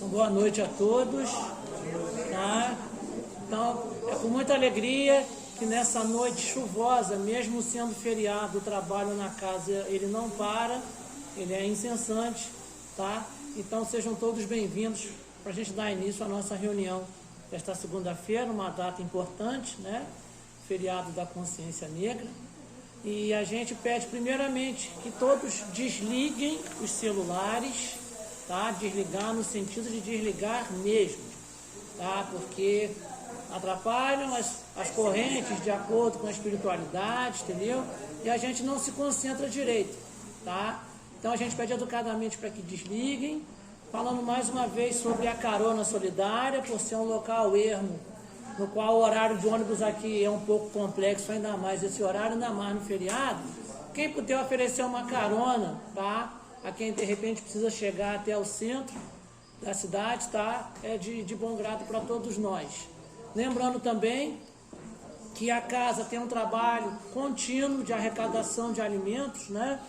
Boa noite a todos. Tá? Então, é com muita alegria que nessa noite chuvosa, mesmo sendo feriado, o trabalho na casa ele não para, ele é incessante, tá? Então sejam todos bem-vindos para a gente dar início à nossa reunião desta segunda-feira, uma data importante, né? Feriado da Consciência Negra. E a gente pede primeiramente que todos desliguem os celulares, tá? Desligar no sentido de desligar mesmo, tá? Porque atrapalham as correntes de acordo com a espiritualidade, entendeu? E a gente não se concentra direito, tá? Então a gente pede educadamente para que desliguem, falando mais uma vez sobre a carona solidária, por ser um local ermo, no qual o horário de ônibus aqui é um pouco complexo, ainda mais esse horário, ainda mais no feriado. Quem puder oferecer uma carona, tá? A quem de repente precisa chegar até o centro da cidade, tá? É de bom grado para todos nós. Lembrando também que a casa tem um trabalho contínuo de arrecadação de alimentos, né?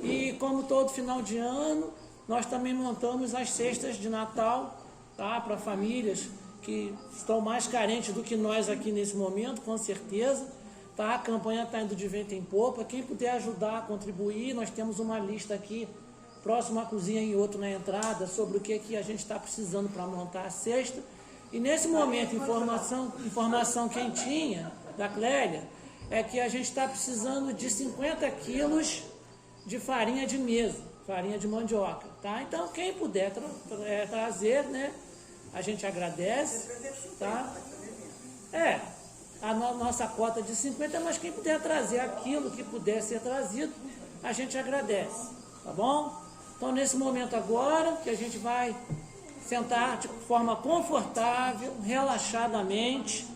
E como todo final de ano, nós também montamos as cestas de Natal, tá? Para famílias que estão mais carentes do que nós aqui nesse momento, com certeza. Tá? A campanha está indo de vento em popa. Quem puder ajudar, contribuir, nós temos uma lista aqui, próximo à cozinha e outro na entrada, sobre o que a gente está precisando para montar a cesta. E nesse momento, informação quentinha da Clélia, é que a gente está precisando de 50 quilos de farinha de mesa, farinha de mandioca. Tá? Então, quem puder trazer, né? A gente agradece, tá? A nossa cota de 50, mas quem puder trazer aquilo que puder ser trazido, a gente agradece, tá bom? Então, nesse momento agora, que a gente vai sentar de forma confortável, relaxadamente,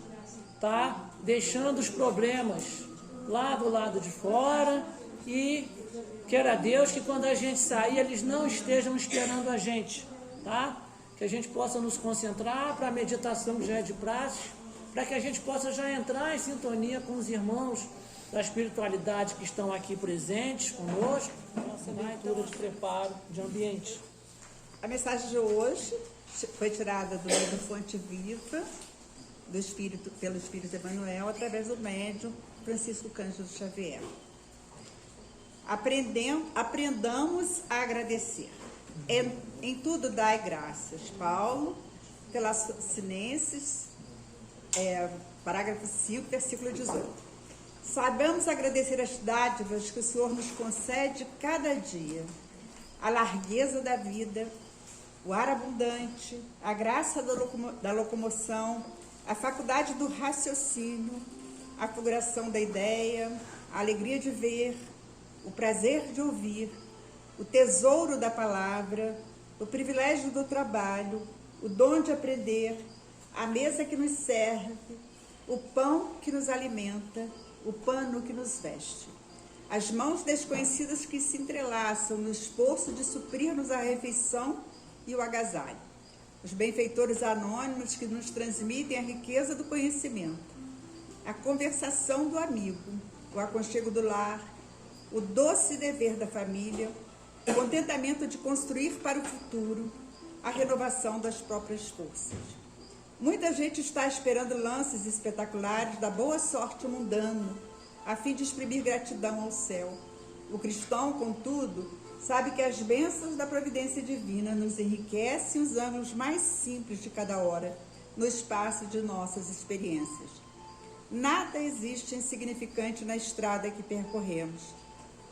tá? Deixando os problemas lá do lado de fora e queira Deus que quando a gente sair, eles não estejam esperando a gente, tá? Que a gente possa nos concentrar para a meditação que já é de praxe, para que a gente possa já entrar em sintonia com os irmãos da espiritualidade que estão aqui presentes conosco, nossa leitura de preparo de ambiente. A mensagem de hoje foi tirada do livro Fonte Viva, pelo Espírito Emmanuel, através do médium Francisco Cândido Xavier. Aprendamos a agradecer. Em tudo dai graças. Paulo, Tessalonicenses, parágrafo 5, versículo 18. Sabemos agradecer as dádivas que o Senhor nos concede cada dia, a largueza da vida, o ar abundante, a graça da locomoção, a faculdade do raciocínio, a fulguração da ideia, a alegria de ver, o prazer de ouvir, o tesouro da palavra, o privilégio do trabalho, o dom de aprender, a mesa que nos serve, o pão que nos alimenta, o pano que nos veste. As mãos desconhecidas que se entrelaçam no esforço de suprir-nos a refeição e o agasalho. Os benfeitores anônimos que nos transmitem a riqueza do conhecimento. A conversação do amigo, o aconchego do lar, o doce dever da família, o contentamento de construir para o futuro, a renovação das próprias forças. Muita gente está esperando lances espetaculares da boa sorte mundana, a fim de exprimir gratidão ao céu. O cristão, contudo, sabe que as bênçãos da providência divina nos enriquecem os ângulos mais simples de cada hora, no espaço de nossas experiências. Nada existe insignificante na estrada que percorremos.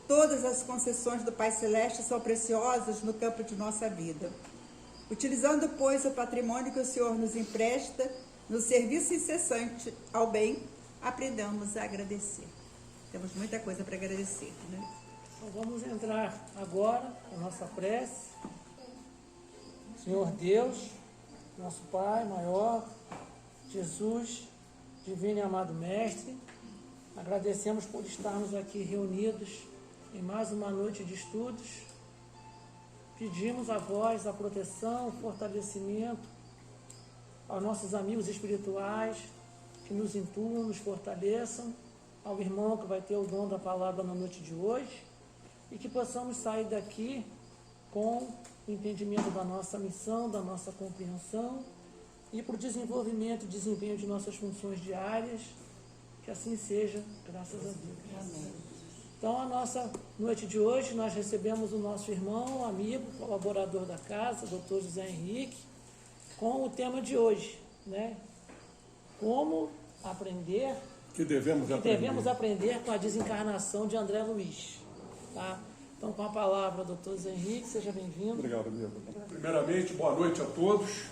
Todas as concessões do Pai Celeste são preciosas no campo de nossa vida. Utilizando, pois, o patrimônio que o Senhor nos empresta, no serviço incessante ao bem, aprendamos a agradecer. Temos muita coisa para agradecer, né? Então vamos entrar agora na nossa prece. Senhor Deus, nosso Pai maior, Jesus, divino e amado Mestre, agradecemos por estarmos aqui reunidos em mais uma noite de estudos. Pedimos a vós a proteção, o fortalecimento aos nossos amigos espirituais que nos intuam, nos fortaleçam, ao irmão que vai ter o dom da palavra na noite de hoje, e que possamos sair daqui com o entendimento da nossa missão, da nossa compreensão e para o desenvolvimento e desempenho de nossas funções diárias. Que assim seja, graças a Deus. Amém. Então, a nossa noite de hoje, nós recebemos o nosso irmão, amigo, colaborador da casa, Dr. José Henrique, com o tema de hoje, né? Como aprender... Que devemos aprender com a desencarnação de André Luiz. Tá? Então, com a palavra, Dr. José Henrique, seja bem-vindo. Obrigado, amigo. Primeiramente, boa noite a todos.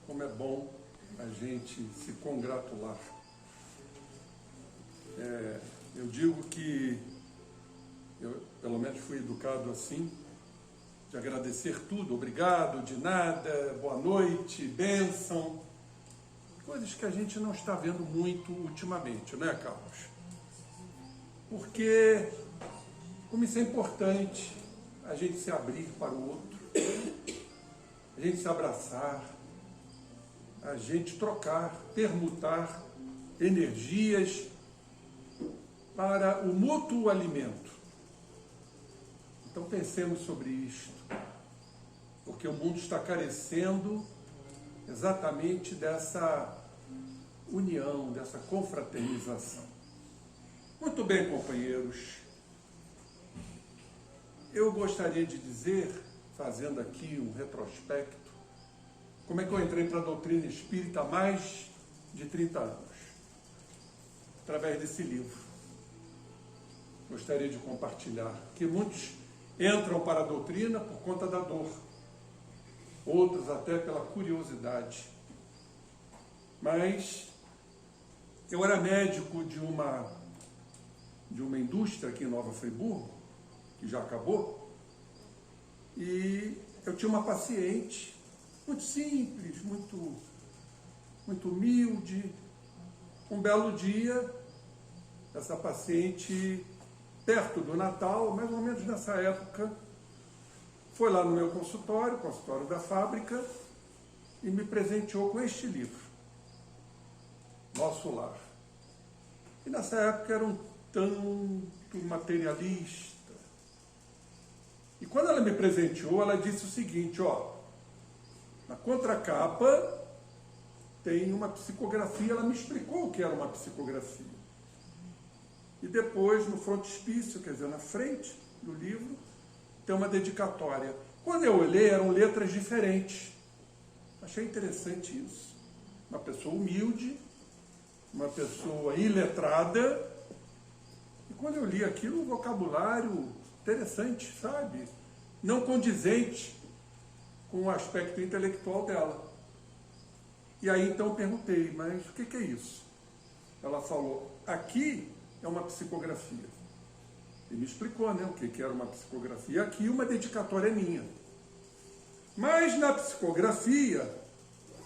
Como é bom a gente se congratular. Eu digo que eu, pelo menos, fui educado assim, de agradecer tudo, obrigado, de nada, boa noite, bênção, coisas que a gente não está vendo muito ultimamente, né, Carlos? Porque, como isso é importante, a gente se abrir para o outro, a gente se abraçar, a gente trocar, permutar energias para o mútuo alimento. Então pensemos sobre isto, porque o mundo está carecendo exatamente dessa união, dessa confraternização. Muito bem, companheiros, eu gostaria de dizer, fazendo aqui um retrospecto, como é que eu entrei para a doutrina espírita há mais de 30 anos, através desse livro. Gostaria de compartilhar que muitos entram para a doutrina por conta da dor, outros até pela curiosidade. Mas eu era médico de uma indústria aqui em Nova Friburgo, que já acabou, e eu tinha uma paciente muito simples, muito humilde. Um belo dia, essa paciente, perto do Natal, mais ou menos nessa época, foi lá no meu consultório, consultório da fábrica, e me presenteou com este livro, Nosso Lar. E nessa época era um tanto materialista. E quando ela me presenteou, ela disse o seguinte, ó, na contracapa tem uma psicografia, ela me explicou o que era uma psicografia. E depois, no frontispício, quer dizer, na frente do livro, tem uma dedicatória. Quando eu olhei, eram letras diferentes. Achei interessante isso. Uma pessoa humilde, uma pessoa iletrada. E quando eu li aquilo, um vocabulário interessante, sabe? Não condizente com o aspecto intelectual dela. E aí, então, eu perguntei, mas o que é isso? Ela falou, aqui é uma psicografia. E me explicou, né, o que era uma psicografia. Aqui uma dedicatória minha. Mas na psicografia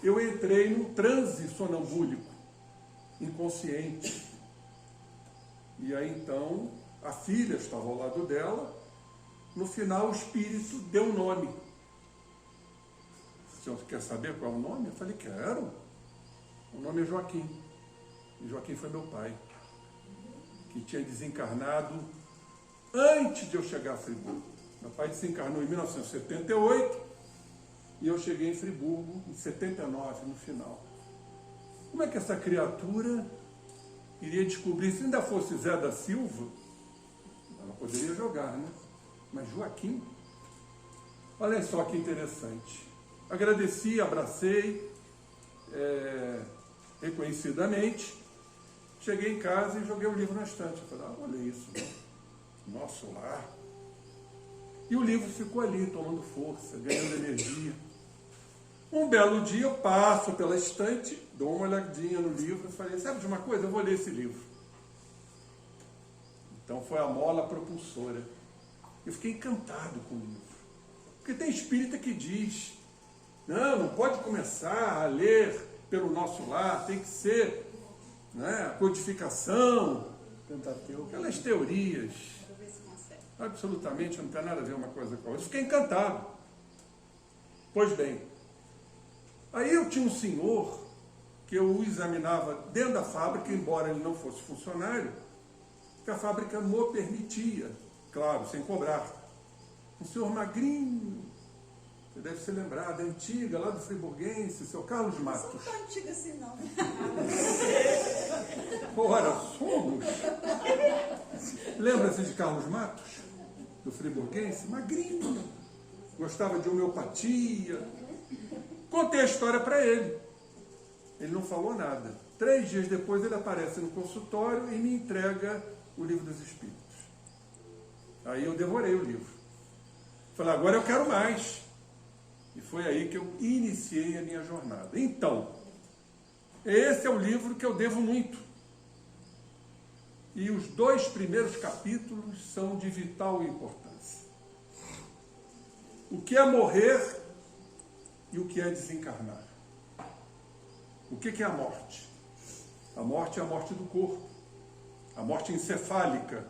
eu entrei num transe sonambúlico, inconsciente. E aí então a filha estava ao lado dela. No final o espírito deu um nome. O senhor quer saber qual é o nome? Eu falei, quero. O nome é Joaquim. E Joaquim foi meu pai, que tinha desencarnado antes de eu chegar a Friburgo. Meu pai desencarnou em 1978 e eu cheguei em Friburgo em 79, no final. Como é que essa criatura iria descobrir, se ainda fosse Zé da Silva, ela poderia jogar, né? Mas Joaquim, olha só que interessante. Agradeci, abracei, reconhecidamente. Cheguei em casa e joguei o livro na estante. Eu falei, olha isso, Nosso Lar. E o livro ficou ali, tomando força, ganhando energia. Um belo dia eu passo pela estante, dou uma olhadinha no livro e falei, sabe de uma coisa? Eu vou ler esse livro. Então foi a mola propulsora. Eu fiquei encantado com o livro. Porque tem espírita que diz, não pode começar a ler pelo Nosso Lar, tem que ser, né, a codificação, aquelas teorias. Absolutamente não tem nada a ver uma coisa com a outra. Eu fiquei encantado. Pois bem, aí eu tinha um senhor que eu o examinava dentro da fábrica, embora ele não fosse funcionário, que a fábrica me permitia, claro, sem cobrar. um senhor magrinho, você deve se lembrar, da antiga, lá do Friburguense, seu Carlos Matos. Não sou tão antiga assim, não. Ora, somos. Lembra-se de Carlos Matos, do Friburguense? Magrinho, gostava de homeopatia. Contei a história para ele. Ele não falou nada. 3 dias depois ele aparece no consultório e me entrega o Livro dos Espíritos. Aí eu devorei o livro. Falei, agora eu quero mais. E foi aí que eu iniciei a minha jornada. Então, esse é o livro que eu devo muito. E os 2 primeiros capítulos são de vital importância. O que é morrer e o que é desencarnar. O que é a morte? A morte é a morte do corpo. A morte encefálica,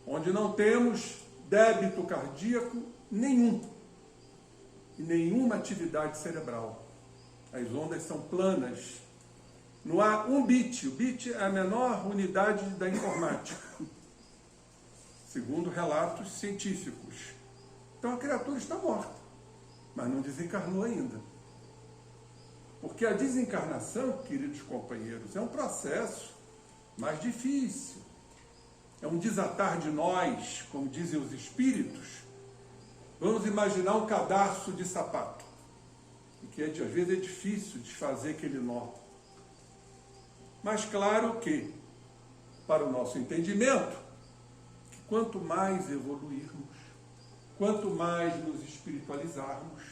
onde não temos débito cardíaco nenhum e nenhuma atividade cerebral. As ondas são planas. Não há um bit. O bit é a menor unidade da informática, segundo relatos científicos. Então a criatura está morta, mas não desencarnou ainda. Porque a desencarnação, queridos companheiros, é um processo mais difícil. É um desatar de nós, como dizem os espíritos. Vamos imaginar um cadarço de sapato, que às vezes é difícil desfazer aquele nó. Mas claro que, para o nosso entendimento, que quanto mais evoluirmos, quanto mais nos espiritualizarmos,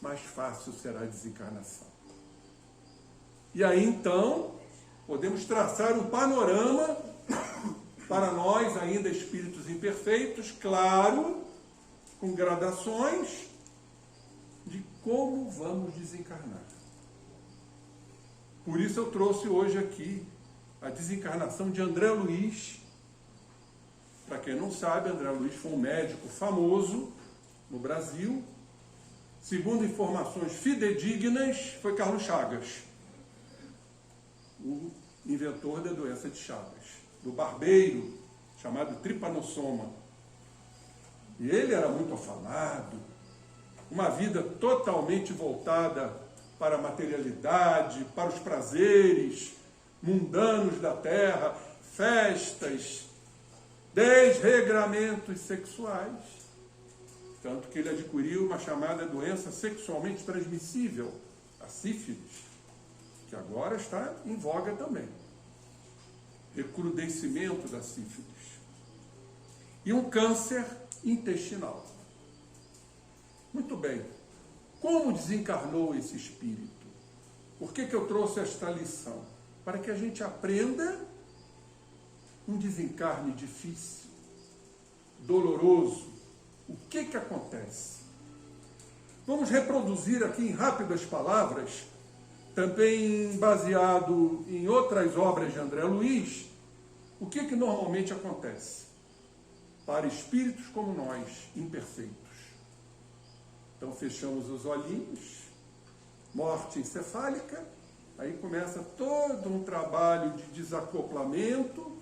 mais fácil será a desencarnação. E aí então, podemos traçar um panorama para nós, ainda espíritos imperfeitos, claro, com gradações, de como vamos desencarnar. Por isso eu trouxe hoje aqui a desencarnação de André Luiz. Para quem não sabe, André Luiz foi um médico famoso no Brasil. Segundo informações fidedignas, foi Carlos Chagas, o inventor da doença de Chagas, do barbeiro, chamado tripanossoma. E ele era muito afamado, uma vida totalmente voltada para a materialidade, para os prazeres mundanos da terra, festas, desregramentos sexuais. Tanto que ele adquiriu uma chamada doença sexualmente transmissível, a sífilis, que agora está em voga também. Recrudescimento da sífilis. E um câncer intestinal. Muito bem. Como desencarnou esse espírito? Por que eu trouxe esta lição? Para que a gente aprenda um desencarne difícil, doloroso. O que acontece? Vamos reproduzir aqui em rápidas palavras, também baseado em outras obras de André Luiz, o que normalmente acontece para espíritos como nós, imperfeitos. Então fechamos os olhinhos, morte encefálica, aí começa todo um trabalho de desacoplamento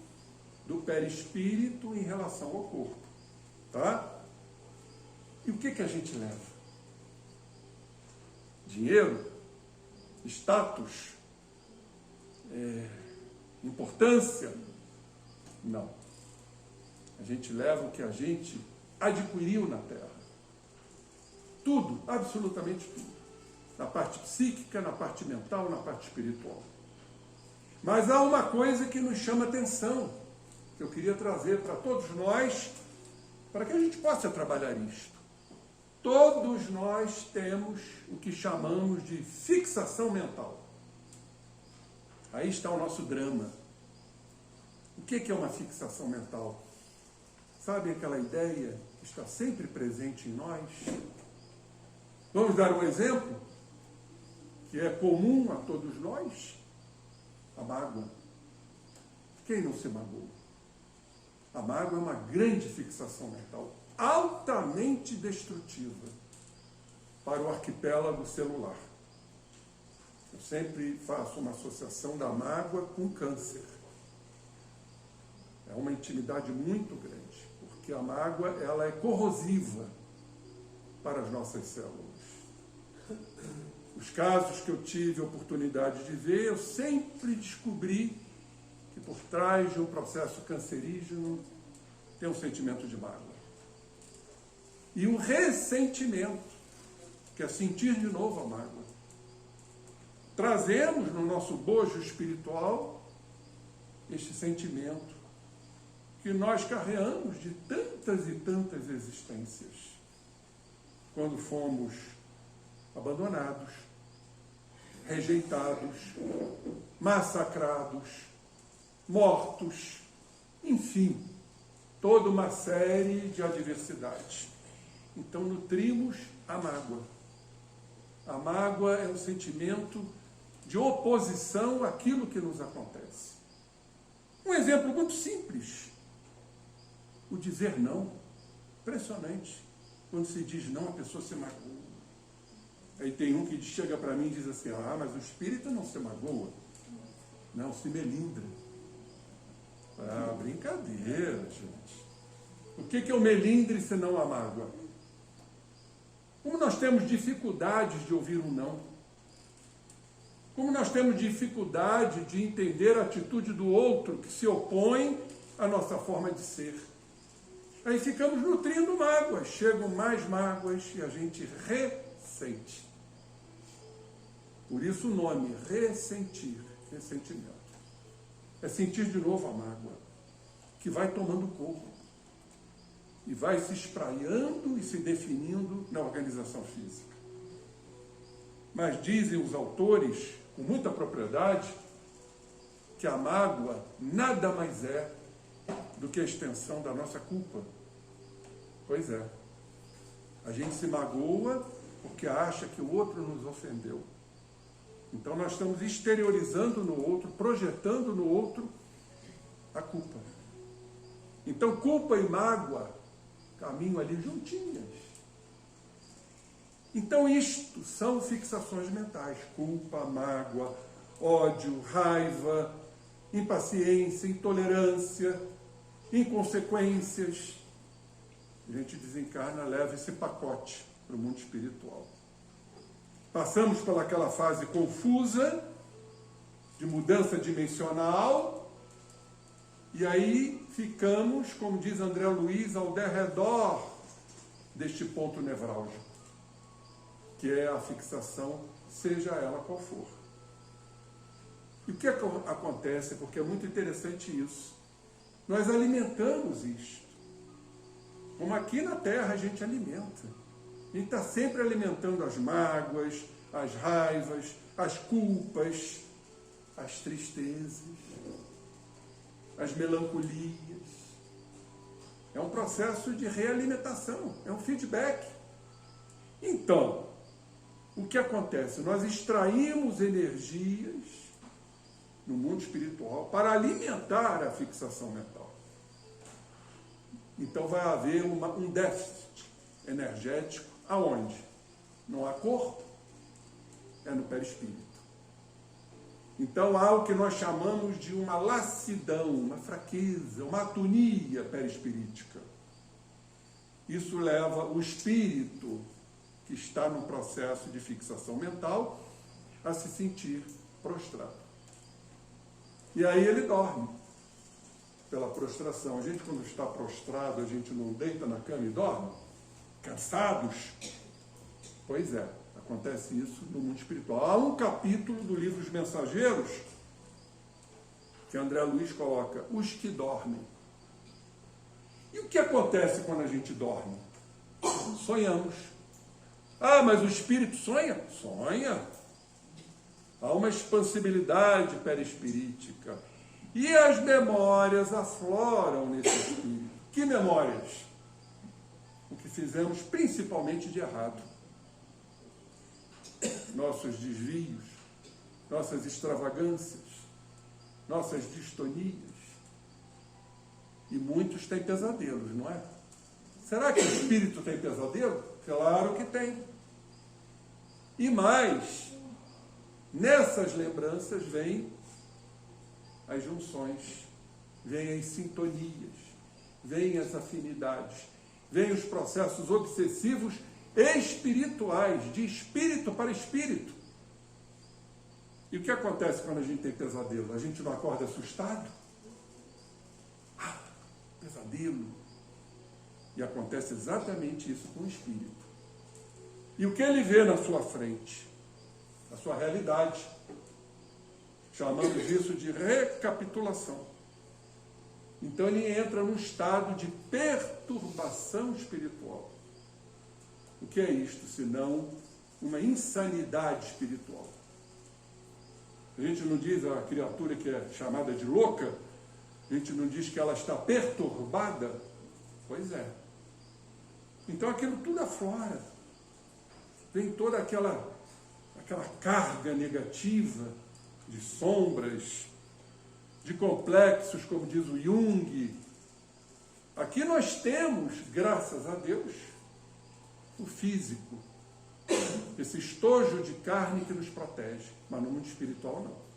do perispírito em relação ao corpo, tá? E o que a gente leva? Dinheiro? Status? Importância? Não. A gente leva o que a gente adquiriu na Terra. Tudo, absolutamente tudo. Na parte psíquica, na parte mental, na parte espiritual. Mas há uma coisa que nos chama atenção, que eu queria trazer para todos nós, para que a gente possa trabalhar isto. Todos nós temos o que chamamos de fixação mental. Aí está o nosso drama. O que é uma fixação mental? Sabe aquela ideia que está sempre presente em nós? Vamos dar um exemplo que é comum a todos nós? A mágoa. Quem não se magoa? A mágoa é uma grande fixação mental, altamente destrutiva para o arquipélago celular. Eu sempre faço uma associação da mágoa com câncer. É uma intimidade muito grande, porque porque a mágoa ela é corrosiva para as nossas células. Os casos que eu tive a oportunidade de ver, eu sempre descobri que por trás de um processo cancerígeno tem um sentimento de mágoa. E um ressentimento, que é sentir de novo a mágoa. Trazemos no nosso bojo espiritual este sentimento que nós carreamos de tantas e tantas existências. Quando fomos abandonados, rejeitados, massacrados, mortos, enfim, toda uma série de adversidades. Então nutrimos a mágoa. A mágoa é um sentimento de oposição àquilo que nos acontece. Um exemplo muito simples. O dizer não. Impressionante. Quando se diz não, a pessoa se magoa. Aí tem um que chega para mim e diz assim, mas o espírito não se magoa. Não, se melindra. Brincadeira, gente. O que é o melindre se não a mágoa? Como nós temos dificuldades de ouvir um não. Como nós temos dificuldade de entender a atitude do outro que se opõe à nossa forma de ser. Aí ficamos nutrindo mágoas, chegam mais mágoas e a gente ressente. Por isso o nome, ressentir, ressentimento. É sentir de novo a mágoa, que vai tomando corpo e vai se espraiando e se definindo na organização física. Mas dizem os autores, com muita propriedade, que a mágoa nada mais é do que a extensão da nossa culpa. Pois é. A gente se magoa porque acha que o outro nos ofendeu. Então nós estamos exteriorizando no outro, projetando no outro a culpa. Então culpa e mágoa caminham ali juntinhas. Então isto são fixações mentais. Culpa, mágoa, ódio, raiva, impaciência, intolerância, inconsequências. A gente desencarna, leva esse pacote para o mundo espiritual. Passamos pelaquela fase confusa, de mudança dimensional, e aí ficamos, como diz André Luiz, ao derredor deste ponto nevrálgico, que é a fixação, seja ela qual for. E o que acontece? Porque é muito interessante isso. Nós alimentamos isto. Como aqui na Terra a gente alimenta. A gente está sempre alimentando as mágoas, as raivas, as culpas, as tristezas, as melancolias. É um processo de realimentação, é um feedback. Então, o que acontece? Nós extraímos energias no mundo espiritual para alimentar a fixação mental. Então vai haver um déficit energético. Aonde? Não há corpo, é no perispírito. Então há o que nós chamamos de uma lassidão, uma fraqueza, uma atonia perispirítica. Isso leva o espírito que está no processo de fixação mental a se sentir prostrado. E aí ele dorme pela prostração. A gente, quando está prostrado, a gente não deita na cama e dorme? Cansados? Pois é, acontece isso no mundo espiritual. Há um capítulo do livro Os Mensageiros que André Luiz coloca, os que dormem. E o que acontece quando a gente dorme? Sonhamos. Mas o espírito sonha? Sonha. Há uma expansibilidade perispirítica. E as memórias afloram nesse espírito. Que memórias? O que fizemos principalmente de errado. Nossos desvios, nossas extravagâncias, nossas distonias. E muitos têm pesadelos, não é? Será que o espírito tem pesadelo? Claro que tem. E mais, nessas lembranças vêm as junções, vêm as sintonias, vêm as afinidades, vêm os processos obsessivos espirituais, de espírito para espírito. E o que acontece quando a gente tem pesadelo? A gente não acorda assustado? Pesadelo. E acontece exatamente isso com o espírito. E o que ele vê na sua frente? A sua realidade. Chamamos isso de recapitulação. Então ele entra num estado de perturbação espiritual. O que é isto, senão uma insanidade espiritual? A gente não diz a criatura que é chamada de louca, a gente não diz que ela está perturbada? Pois é. Então aquilo tudo aflora. Vem toda aquela carga negativa de sombras, de complexos, como diz o Jung. Aqui nós temos, graças a Deus, o físico, esse estojo de carne que nos protege, mas no mundo espiritual não.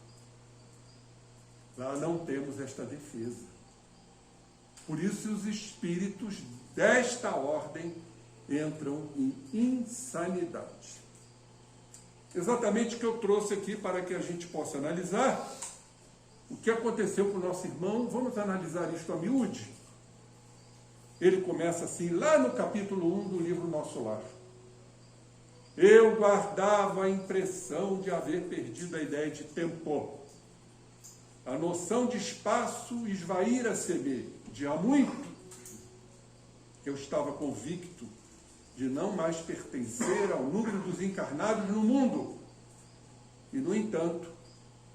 Lá não temos esta defesa. Por isso os espíritos desta ordem entram em insanidade. Exatamente o que eu trouxe aqui para que a gente possa analisar o que aconteceu com o nosso irmão. Vamos analisar isto a miúde. Ele começa assim, lá no capítulo 1 do livro Nosso Lar. Eu guardava a impressão de haver perdido a ideia de tempo. A noção de espaço esvaíra-se-me de há muito. Eu estava convicto de não mais pertencer ao número dos encarnados no mundo. E, no entanto,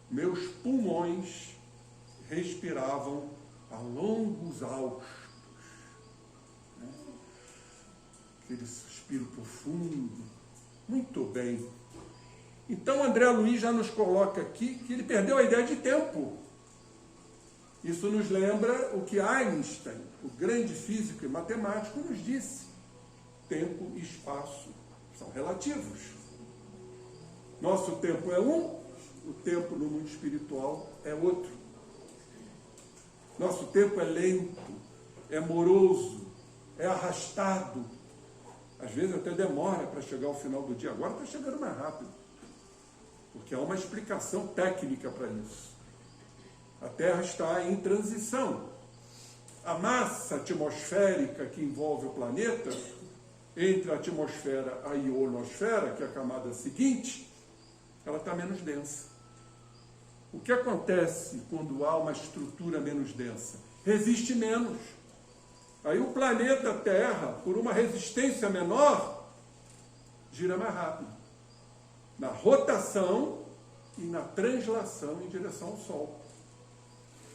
meus pulmões respiravam a longos haustos. Aquele suspiro profundo. Muito bem. Então, André Luiz já nos coloca aqui que ele perdeu a ideia de tempo. Isso nos lembra o que Einstein, o grande físico e matemático, nos disse. Tempo e espaço são relativos. Nosso tempo é um, o tempo no mundo espiritual é outro. Nosso tempo é lento, é moroso, é arrastado. Às vezes até demora para chegar ao final do dia. Agora está chegando mais rápido, porque há uma explicação técnica para isso. A Terra está em transição. A massa atmosférica que envolve o planeta, entre a atmosfera e a ionosfera, que é a camada seguinte, ela está menos densa. O que acontece quando há uma estrutura menos densa? Resiste menos. Aí o planeta Terra, por uma resistência menor, gira mais rápido. Na rotação e na translação em direção ao Sol.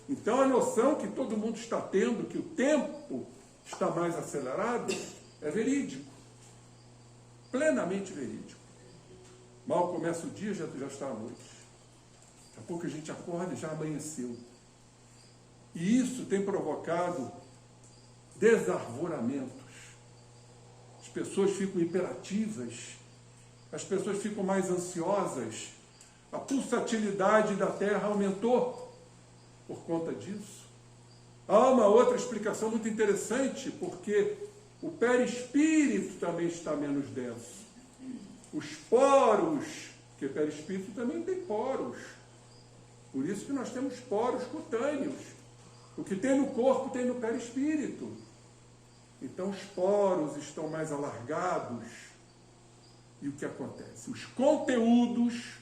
Então a noção que todo mundo está tendo, que o tempo está mais acelerado, é verídico. Plenamente verídico. Mal começa o dia, já está à noite. Daqui a pouco a gente acorda e já amanheceu. E isso tem provocado desarvoramentos. As pessoas ficam hiperativas, as pessoas ficam mais ansiosas, a pulsatilidade da Terra aumentou por conta disso. Há uma outra explicação muito interessante, porque o perispírito também está menos denso. Os poros, porque perispírito também tem poros. Por isso que nós temos poros cutâneos. O que tem no corpo tem no perispírito. Então os poros estão mais alargados. E o que acontece? Os conteúdos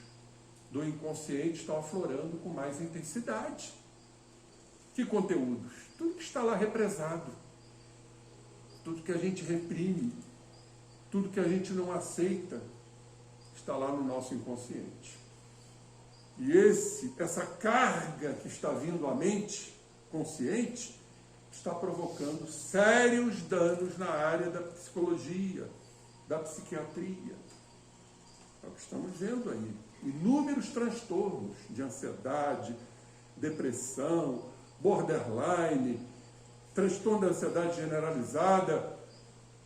do inconsciente estão aflorando com mais intensidade. Que conteúdos? Tudo que está lá represado. Tudo que a gente reprime. Tudo que a gente não aceita está lá no nosso inconsciente. E essa carga que está vindo à mente consciente está provocando sérios danos na área da psicologia, da psiquiatria. É o que estamos vendo aí. Inúmeros transtornos de ansiedade, depressão, borderline, transtorno da ansiedade generalizada.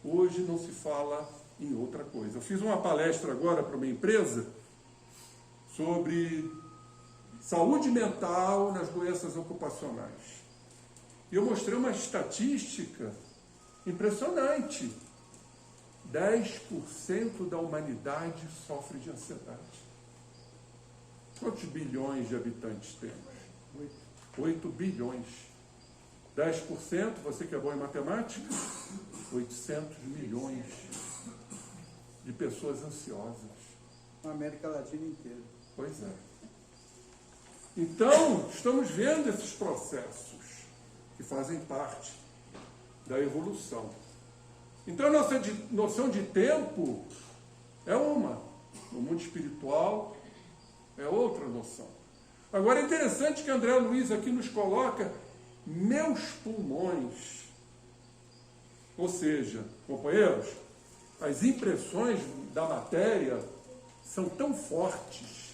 Hoje não se fala em outra coisa. Eu fiz uma palestra agora para uma empresa sobre saúde mental nas doenças ocupacionais. E eu mostrei uma estatística impressionante. 10% da humanidade sofre de ansiedade. Quantos bilhões de habitantes temos? 8 bilhões. 10%, você que é bom em matemática, 800 milhões de pessoas ansiosas. Na América Latina inteira. Pois é. Então, estamos vendo esses processos que fazem parte da evolução. Então, a nossa noção de tempo é uma. No mundo espiritual, é outra noção. Agora, é interessante que André Luiz aqui nos coloca meus pulmões. Ou seja, companheiros, as impressões da matéria são tão fortes,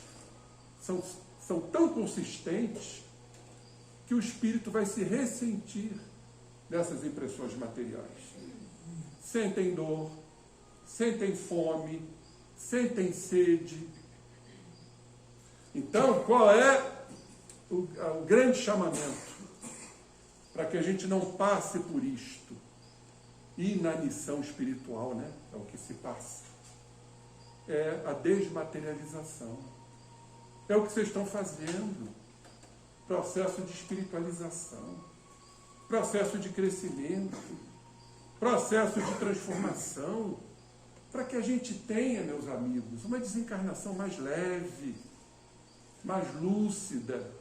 são tão consistentes, que o espírito vai se ressentir dessas impressões materiais. Sentem dor, sentem fome, sentem sede. Então, qual é o grande chamamento? Para que a gente não passe por isto. Inanição espiritual, né? É o que se passa. É a desmaterialização. É o que vocês estão fazendo. Processo de espiritualização. Processo de crescimento. Processo de transformação. Para que a gente tenha, meus amigos, uma desencarnação mais leve, mais lúcida,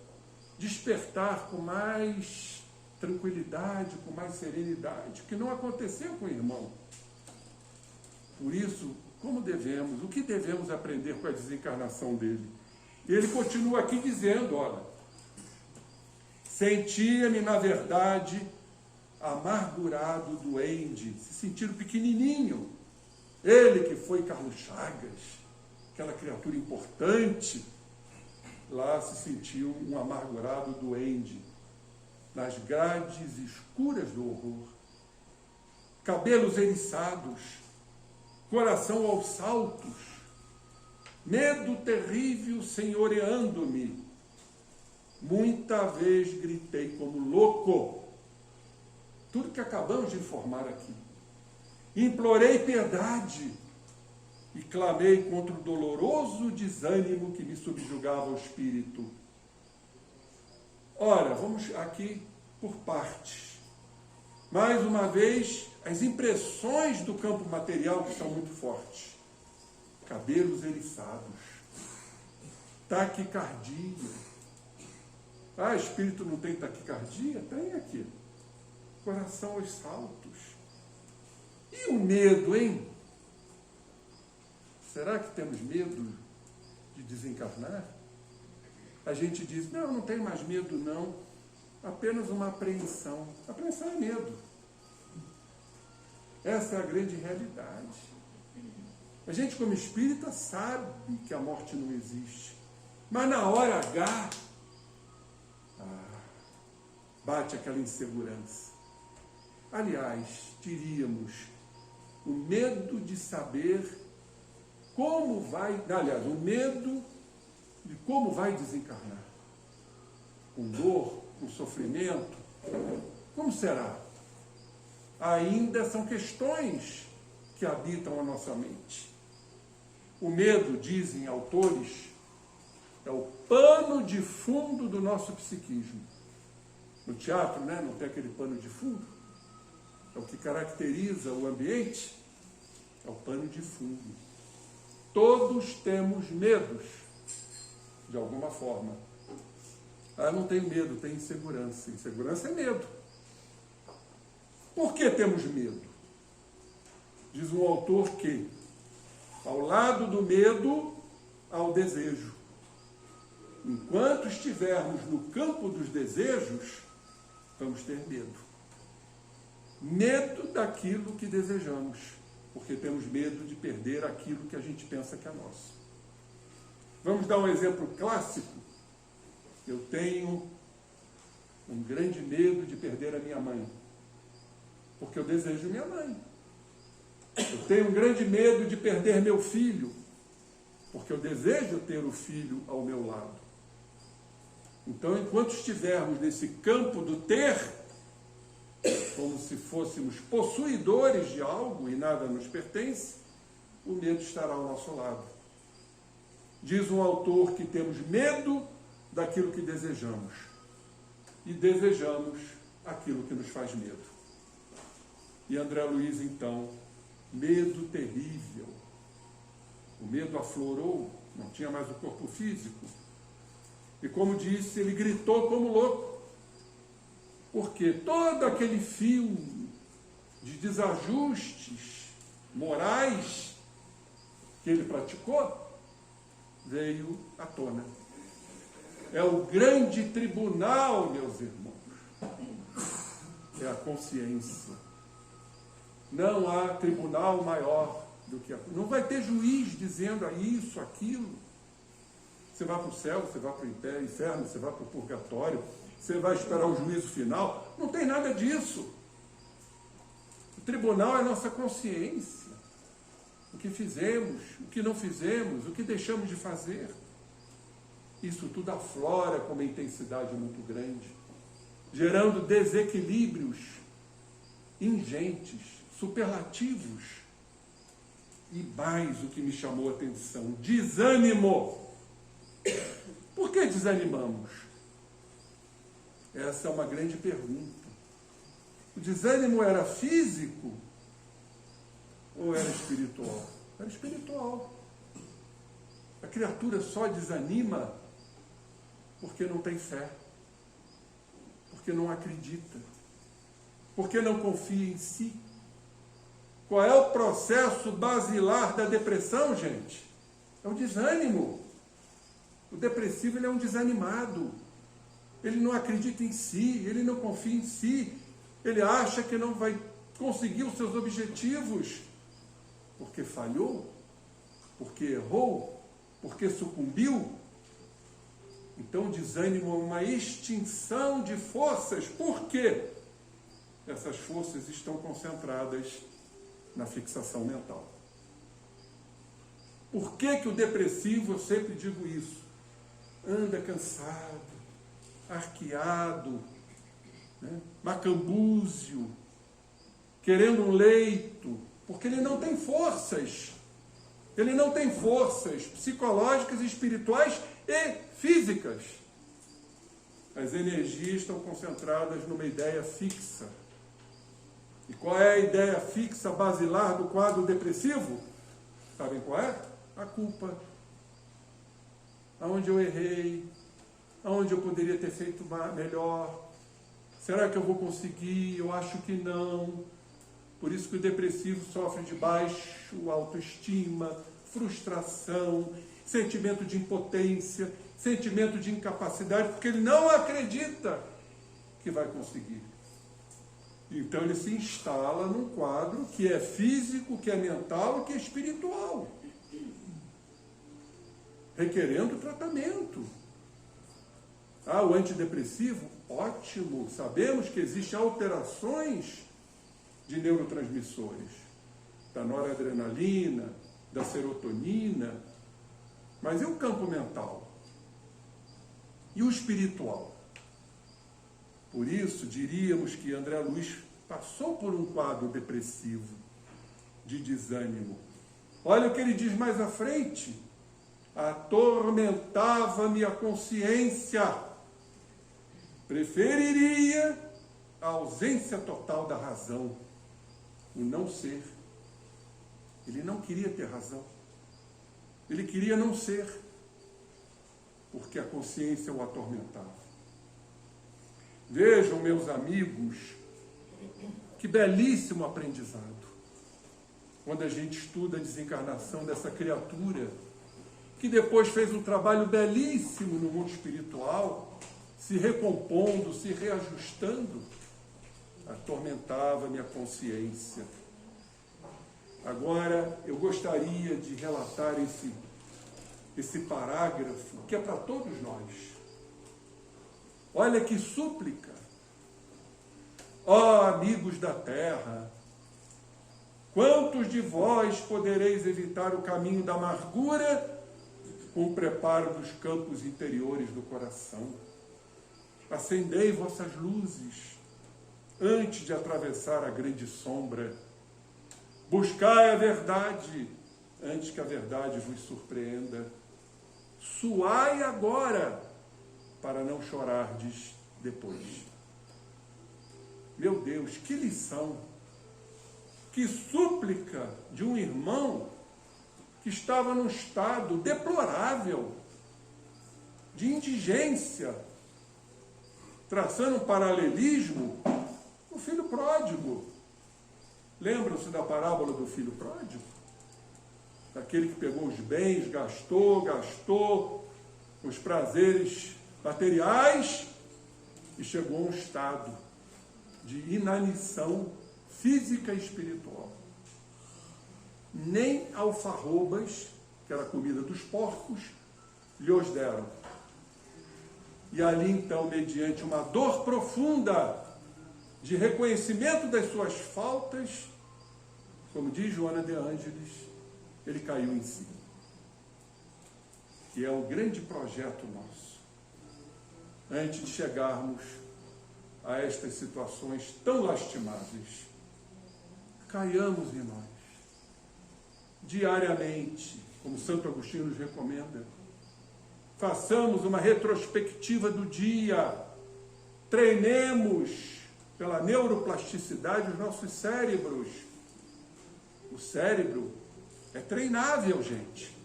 despertar com mais tranquilidade, com mais serenidade, que não aconteceu com o irmão. Por isso, o que devemos aprender com a desencarnação dele? Ele continua aqui dizendo, olha, sentia-me, na verdade, amargurado, doente, se sentindo pequenininho. Ele que foi Carlos Chagas, aquela criatura importante, lá se sentiu um amargurado doente, nas grades escuras do horror, cabelos eriçados, coração aos saltos, medo terrível senhoreando-me. Muita vez gritei como louco, tudo que acabamos de informar aqui. Implorei piedade e clamei contra o doloroso desânimo que me subjugava o espírito. Ora, vamos aqui por partes. Mais uma vez, as impressões do campo material que são muito fortes. Cabelos eriçados, taquicardia. Ah, espírito não tem taquicardia? Tem aqui. Coração aos saltos. E o medo, hein? Será que temos medo de desencarnar? A gente diz, não tenho mais medo não, apenas uma apreensão. Apreensão é medo. Essa é a grande realidade. A gente, como espírita, sabe que a morte não existe. Mas na hora H, bate aquela insegurança. Aliás, diríamos, o medo de saber como vai... Aliás, o medo de como vai desencarnar. Com dor, com sofrimento. Como será? Ainda são questões que habitam a nossa mente. O medo, dizem autores, é o pano de fundo do nosso psiquismo. No teatro, né, não tem aquele pano de fundo? É o que caracteriza o ambiente, é o pano de fundo. Todos temos medos, de alguma forma. Não tenho medo, tenho insegurança. Insegurança é medo. Por que temos medo? Diz um autor que, ao lado do medo, há o desejo. Enquanto estivermos no campo dos desejos, vamos ter medo. Medo daquilo que desejamos, porque temos medo de perder aquilo que a gente pensa que é nosso. Vamos dar um exemplo clássico. Eu tenho um grande medo de perder a minha mãe, porque eu desejo minha mãe. Eu tenho um grande medo de perder meu filho, porque eu desejo ter o filho ao meu lado. Então, enquanto estivermos nesse campo do ter, como se fôssemos possuidores de algo e nada nos pertence, o medo estará ao nosso lado. Diz um autor que temos medo daquilo que desejamos e desejamos aquilo que nos faz medo. E André Luiz, então, medo terrível. O medo aflorou, não tinha mais o corpo físico. E como disse, ele gritou como louco. Porque todo aquele fio de desajustes morais que ele praticou veio à tona. É o grande tribunal, meus irmãos. É a consciência. Não há tribunal maior do que a... Não vai ter juiz dizendo isso, aquilo. Você vai para o céu, você vai para o inferno, você vai para o purgatório, você vai esperar o juízo final. Não tem nada disso. O tribunal é a nossa consciência. O que fizemos, o que não fizemos, o que deixamos de fazer. Isso tudo aflora com uma intensidade muito grande, gerando desequilíbrios ingentes, superlativos. E mais o que me chamou a atenção, desânimo. Por que desanimamos? Essa é uma grande pergunta. O desânimo era físico ou era espiritual? Era espiritual. A criatura só desanima porque não tem fé, porque não acredita, porque não confia em si. Qual é o processo basilar da depressão, gente? É o desânimo. O depressivo, ele é um desanimado. Ele não acredita em si, ele não confia em si, ele acha que não vai conseguir os seus objetivos, porque falhou, porque errou, porque sucumbiu. Então, o desânimo é uma extinção de forças. Por quê? Essas forças estão concentradas na fixação mental. Por que que o depressivo, eu sempre digo isso, anda cansado, arqueado, né? Macambúzio, querendo um leito? Porque ele não tem forças. Ele não tem forças psicológicas, espirituais e físicas. As energias estão concentradas numa ideia fixa. E qual é a ideia fixa basilar do quadro depressivo? Sabem qual é? A culpa. Aonde eu errei? Aonde eu poderia ter feito melhor? Será que eu vou conseguir? Eu acho que não. Por isso que o depressivo sofre de baixo autoestima, frustração, sentimento de impotência, sentimento de incapacidade, porque ele não acredita que vai conseguir. Então ele se instala num quadro que é físico, que é mental, que é espiritual, requerendo tratamento. Ah, o antidepressivo? Ótimo! Sabemos que existem alterações de neurotransmissores, da noradrenalina, da serotonina, mas e o campo mental? E o espiritual? Por isso, diríamos que André Luiz passou por um quadro depressivo, de desânimo. Olha o que ele diz mais à frente. Atormentava-me a consciência. Preferiria a ausência total da razão, o não ser. Ele não queria ter razão. Ele queria não ser, porque a consciência o atormentava. Vejam, meus amigos, que belíssimo aprendizado. Quando a gente estuda a desencarnação dessa criatura, que depois fez um trabalho belíssimo no mundo espiritual, se recompondo, se reajustando, atormentava minha consciência. Agora, eu gostaria de relatar esse parágrafo, que é para todos nós. Olha que súplica. Ó amigos da terra, quantos de vós podereis evitar o caminho da amargura com o preparo dos campos interiores do coração? Acendei vossas luzes, antes de atravessar a grande sombra. Buscai a verdade, antes que a verdade vos surpreenda. Suai agora, para não chorardes depois. Meu Deus, que lição! Que súplica de um irmão que estava num estado deplorável, de indigência, traçando um paralelismo com o filho pródigo. Lembram-se da parábola do filho pródigo? Daquele que pegou os bens, gastou os prazeres materiais e chegou a um estado de inanição física e espiritual. Nem alfarrobas, que era a comida dos porcos, lhe os deram. E ali então, mediante uma dor profunda de reconhecimento das suas faltas, como diz Joana de Ângeles, ele caiu em si. Que é o grande projeto nosso. Antes de chegarmos a estas situações tão lastimáveis, caiamos em nós. Diariamente, como Santo Agostinho nos recomenda, façamos uma retrospectiva do dia, treinemos pela neuroplasticidade os nossos cérebros. O cérebro é treinável, gente.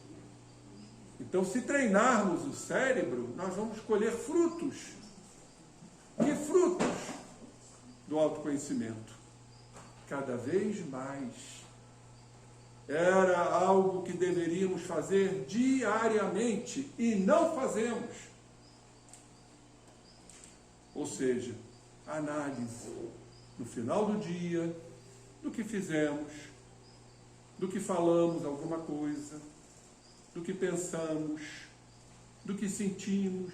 Então, se treinarmos o cérebro, nós vamos colher frutos. Que frutos do autoconhecimento? Cada vez mais. Era algo que deveríamos fazer diariamente e não fazemos. Ou seja, análise no final do dia do que fizemos, do que falamos alguma coisa, do que pensamos, do que sentimos,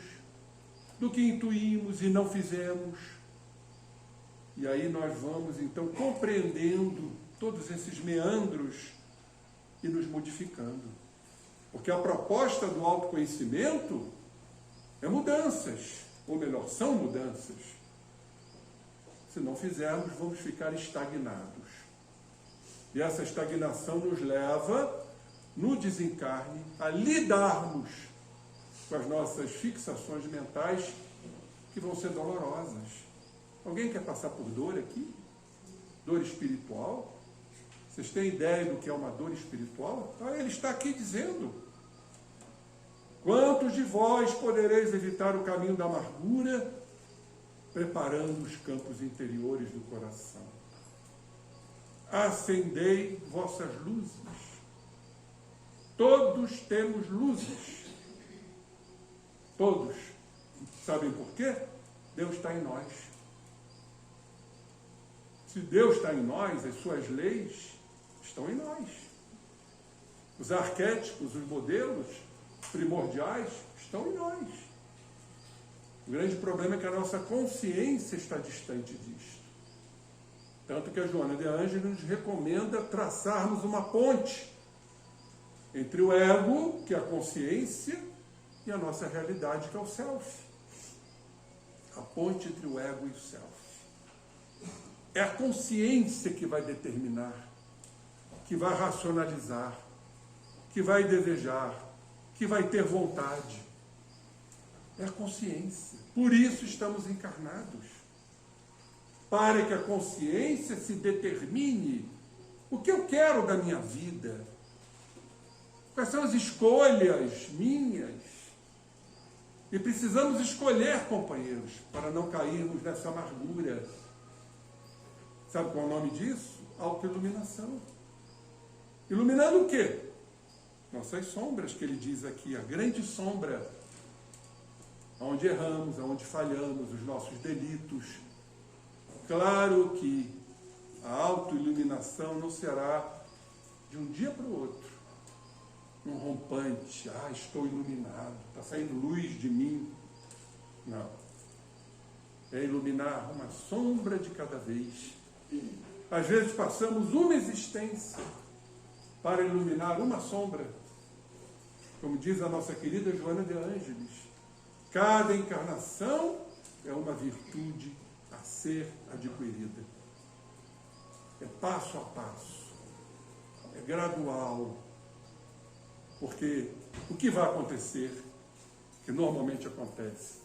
do que intuímos e não fizemos. E aí nós vamos então compreendendo todos esses meandros e nos modificando. Porque a proposta do autoconhecimento é mudanças, ou melhor, são mudanças. Se não fizermos, vamos ficar estagnados. E essa estagnação nos leva, no desencarne, a lidarmos com as nossas fixações mentais, que vão ser dolorosas. Alguém quer passar por dor aqui? Dor espiritual? Vocês têm ideia do que é uma dor espiritual? Então, ele está aqui dizendo: quantos de vós podereis evitar o caminho da amargura, preparando os campos interiores do coração? Acendei vossas luzes. Todos temos luzes. Todos. Sabem por quê? Deus está em nós. Se Deus está em nós, as suas leis estão em nós. Os arquétipos, os modelos primordiais estão em nós. O grande problema é que a nossa consciência está distante disto. Tanto que a Joana de Ângeles nos recomenda traçarmos uma ponte entre o ego, que é a consciência, e a nossa realidade, que é o self. A ponte entre o ego e o self. É a consciência que vai determinar, que vai racionalizar, que vai desejar, que vai ter vontade. É a consciência. Por isso estamos encarnados. Para que a consciência se determine o que eu quero da minha vida. Quais são as escolhas minhas? E precisamos escolher, companheiros, para não cairmos nessa amargura. Sabe qual é o nome disso? Autoiluminação. Iluminando o quê? Nossas sombras, que ele diz aqui, a grande sombra, onde erramos, onde falhamos, os nossos delitos. Claro que a autoiluminação não será de um dia para o outro, um rompante, estou iluminado, está saindo luz de mim. Não. É iluminar uma sombra de cada vez. Às vezes passamos uma existência para iluminar uma sombra. Como diz a nossa querida Joana de Ângeles, cada encarnação é uma virtude a ser adquirida. É passo a passo, é gradual, porque o que vai acontecer, que normalmente acontece,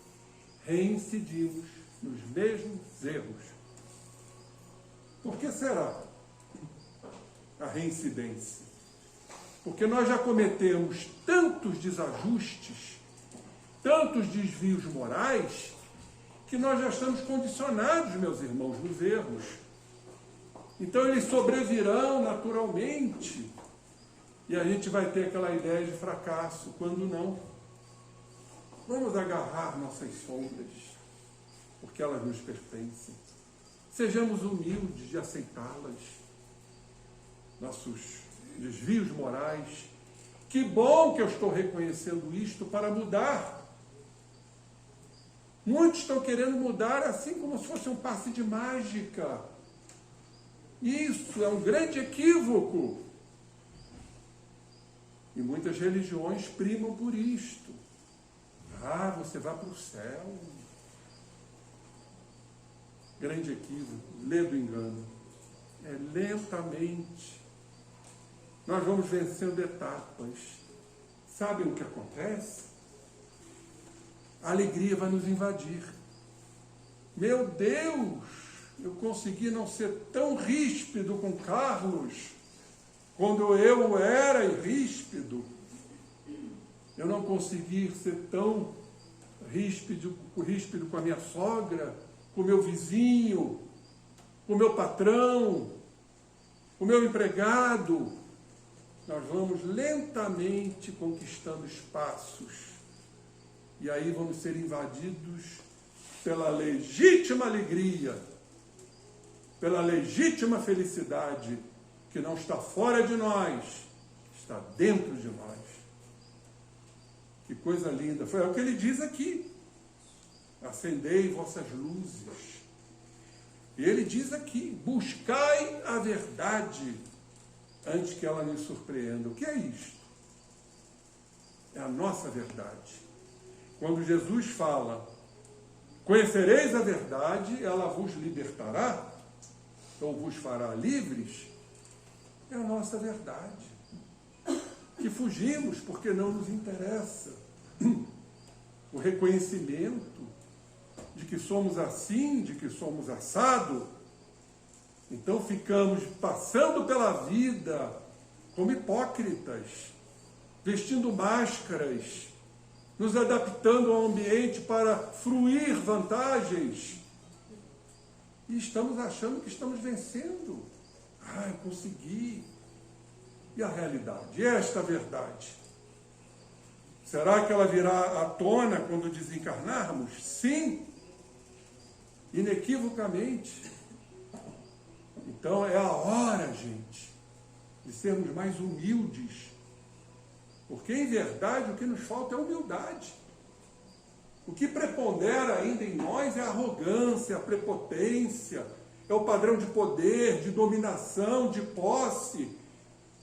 reincidimos nos mesmos erros. Por que será a reincidência? Porque nós já cometemos tantos desajustes, tantos desvios morais, que nós já estamos condicionados, meus irmãos, nos erros. Então eles sobrevirão naturalmente. E a gente vai ter aquela ideia de fracasso, quando não. Vamos agarrar nossas sombras, porque elas nos pertencem. Sejamos humildes de aceitá-las. Nossos desvios morais. Que bom que eu estou reconhecendo isto para mudar. Muitos estão querendo mudar assim como se fosse um passe de mágica. Isso é um grande equívoco. E muitas religiões primam por isto. Ah, você vai para o céu. Grande equívoco, lê do engano. É lentamente. Nós vamos vencendo etapas. Sabem o que acontece? A alegria vai nos invadir. Meu Deus, eu consegui não ser tão ríspido com Carlos quando eu era ríspido. Eu não consegui ser tão ríspido com a minha sogra, com o meu vizinho, com o meu patrão, com o meu empregado. Nós vamos lentamente conquistando espaços. E aí vamos ser invadidos pela legítima alegria, pela legítima felicidade, que não está fora de nós, está dentro de nós. Que coisa linda. Foi o que ele diz aqui. Acendei vossas luzes. E ele diz aqui, buscai a verdade antes que ela me surpreenda. O que é isto? É a nossa verdade. Quando Jesus fala, conhecereis a verdade, ela vos libertará, ou vos fará livres, é a nossa verdade. Que fugimos porque não nos interessa. O reconhecimento de que somos assim, de que somos assado. Então ficamos passando pela vida como hipócritas, vestindo máscaras, nos adaptando ao ambiente para fruir vantagens. E estamos achando que estamos vencendo. Ah, eu consegui. E a realidade? Esta verdade. Será que ela virá à tona quando desencarnarmos? Sim. Inequivocamente. Então é a hora, gente, de sermos mais humildes. Porque, em verdade, o que nos falta é humildade. O que prepondera ainda em nós é a arrogância, a prepotência, é o padrão de poder, de dominação, de posse,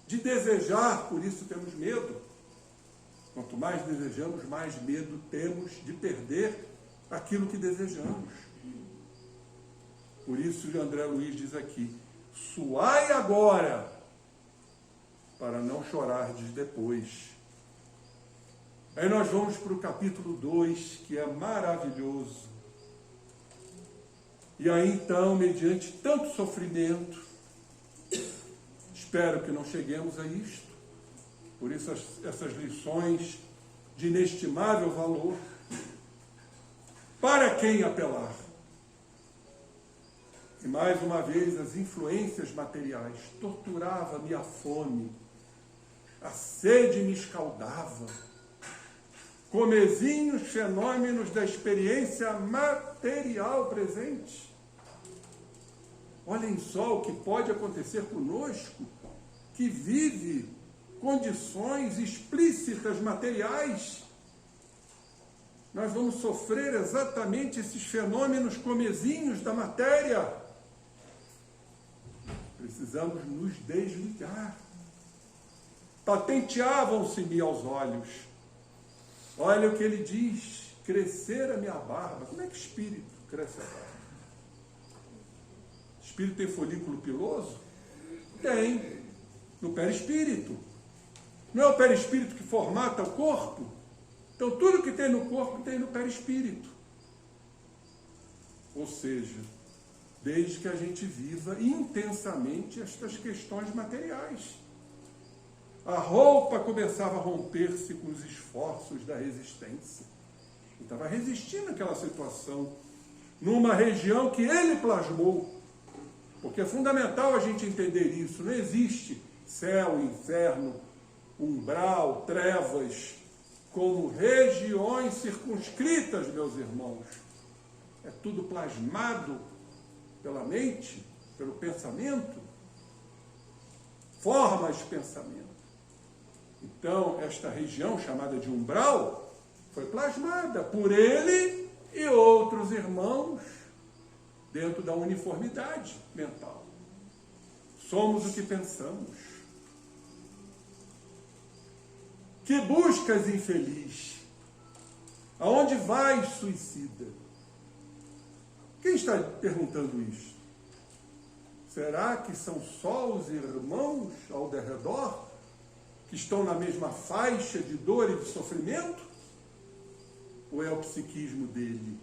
de desejar, por isso temos medo. Quanto mais desejamos, mais medo temos de perder aquilo que desejamos. Por isso, André Luiz diz aqui, suai agora, para não chorardes depois. Aí nós vamos para o capítulo 2, que é maravilhoso. E aí então, mediante tanto sofrimento, espero que não cheguemos a isto, por isso essas lições de inestimável valor, para quem apelar? E mais uma vez, as influências materiais, torturava-me a fome, a sede me escaldava, comezinhos fenômenos da experiência material presente. Olhem só o que pode acontecer conosco, que vive condições explícitas materiais. Nós vamos sofrer exatamente esses fenômenos comezinhos da matéria. Precisamos nos desligar. Patenteavam-se-me aos olhos. Olha o que ele diz, crescer a minha barba. Como é que espírito cresce a barba? espírito tem folículo piloso? Tem, no perispírito. Não é o perispírito que formata o corpo? Então, tudo que tem no corpo tem no perispírito. Ou seja, desde que a gente viva intensamente estas questões materiais. A roupa começava a romper-se com os esforços da resistência. Ele estava resistindo àquela situação, numa região que ele plasmou. Porque é fundamental a gente entender isso. Não existe céu, inferno, umbral, trevas, como regiões circunscritas, meus irmãos. É tudo plasmado pela mente, pelo pensamento, formas de pensamento. Então, esta região chamada de umbral foi plasmada por ele e outros irmãos dentro da uniformidade mental. Somos o que pensamos. Que buscas, infeliz? Aonde vais, suicida? Quem está perguntando isso? Será que são só os irmãos ao derredor que estão na mesma faixa de dor e de sofrimento? Ou é o psiquismo dele?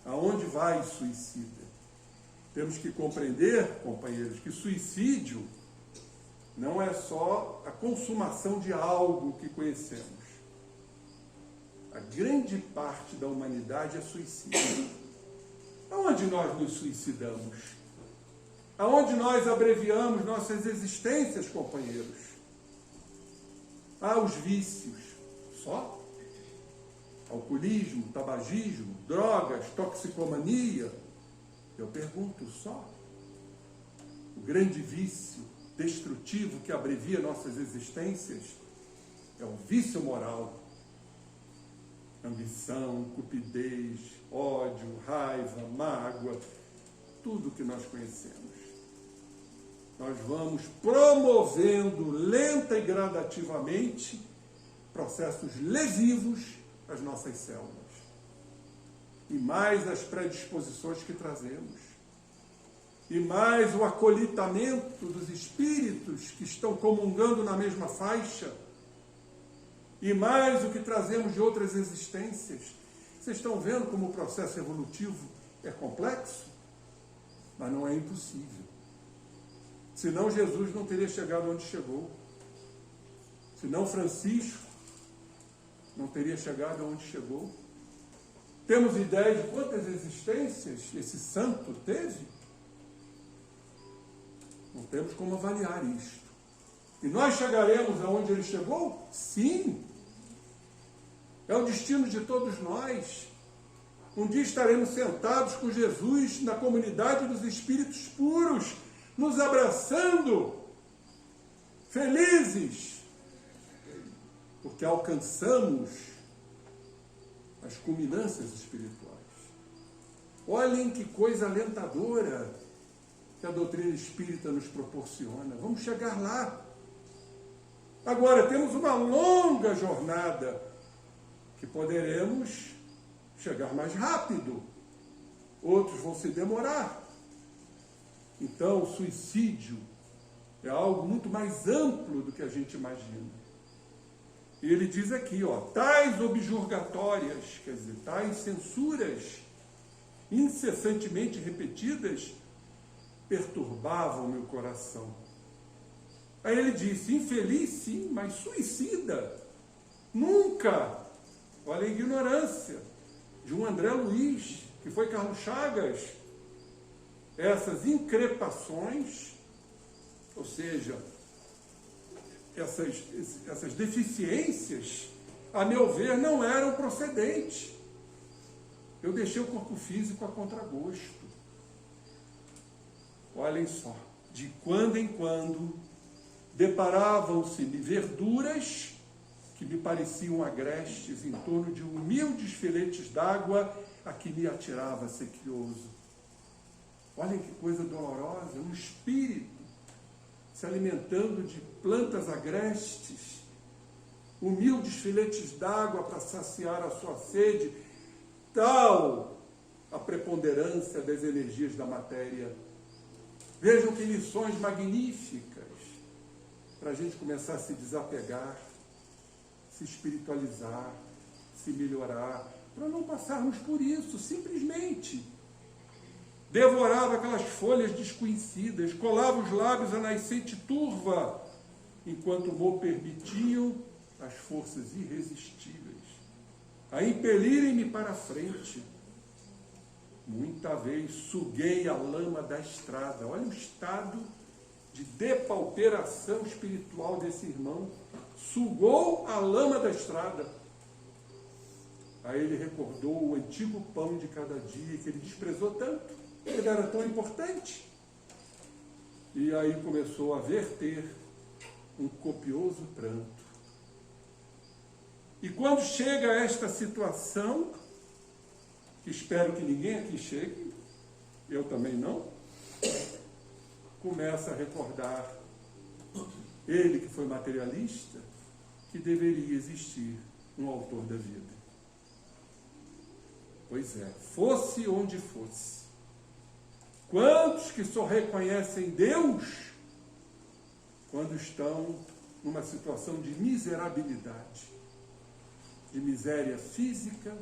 Aonde vai, suicida? Temos que compreender, companheiros, que suicídio não é só a consumação de algo que conhecemos. A grande parte da humanidade é suicídio. Aonde nós nos suicidamos? Aonde nós abreviamos nossas existências, companheiros? Os vícios. Só? Alcoolismo, tabagismo, drogas, toxicomania. Eu pergunto, só? O grande vício destrutivo que abrevia nossas existências é o vício moral. Ambição, cupidez, ódio, raiva, mágoa, tudo que nós conhecemos. Nós vamos promovendo lenta e gradativamente processos lesivos às nossas células. E mais as predisposições que trazemos. E mais o acolitamento dos espíritos que estão comungando na mesma faixa. E mais o que trazemos de outras existências. Vocês estão vendo como o processo evolutivo é complexo? Mas não é impossível. Senão Jesus não teria chegado onde chegou. Senão Francisco não teria chegado onde chegou. Temos ideia de quantas existências esse santo teve? Não temos como avaliar isto. E nós chegaremos aonde ele chegou? Sim. É o destino de todos nós. Um dia estaremos sentados com Jesus na comunidade dos espíritos puros, nos abraçando, felizes, porque alcançamos as culminâncias espirituais. Olhem que coisa alentadora que a doutrina espírita nos proporciona. Vamos chegar lá. Agora, temos uma longa jornada que poderemos chegar mais rápido. Outros vão se demorar. Então, o suicídio é algo muito mais amplo do que a gente imagina. E ele diz aqui, tais objurgatórias, quer dizer, tais censuras incessantemente repetidas perturbavam meu coração. Aí ele disse, infeliz sim, mas suicida. Nunca. Olha a ignorância de um André Luiz, que foi Carlos Chagas. Essas increpações, ou seja, essas deficiências, a meu ver, não eram procedentes. Eu deixei o corpo físico a contragosto. Olhem só, de quando em quando deparavam-se-me verduras que me pareciam agrestes em torno de humildes filetes d'água a que me atirava sequioso. Olhem que coisa dolorosa, um espírito se alimentando de plantas agrestes, humildes filetes d'água para saciar a sua sede, tal a preponderância das energias da matéria. Vejam que lições magníficas para a gente começar a se desapegar, se espiritualizar, se melhorar, para não passarmos por isso, simplesmente. Devorava aquelas folhas desconhecidas, colava os lábios à nascente turva, enquanto me permitiam as forças irresistíveis a impelirem-me para a frente. Muita vez suguei a lama da estrada. Olha o estado de depauperação espiritual desse irmão. Sugou a lama da estrada. Aí ele recordou o antigo pão de cada dia que ele desprezou tanto. Ele era tão importante. E aí começou a verter um copioso pranto. E quando chega a esta situação, que espero que ninguém aqui chegue, eu também não, começa a recordar, ele que foi materialista, que deveria existir um autor da vida. Pois é, fosse onde fosse. Quantos que só reconhecem Deus quando estão numa situação de miserabilidade, de miséria física,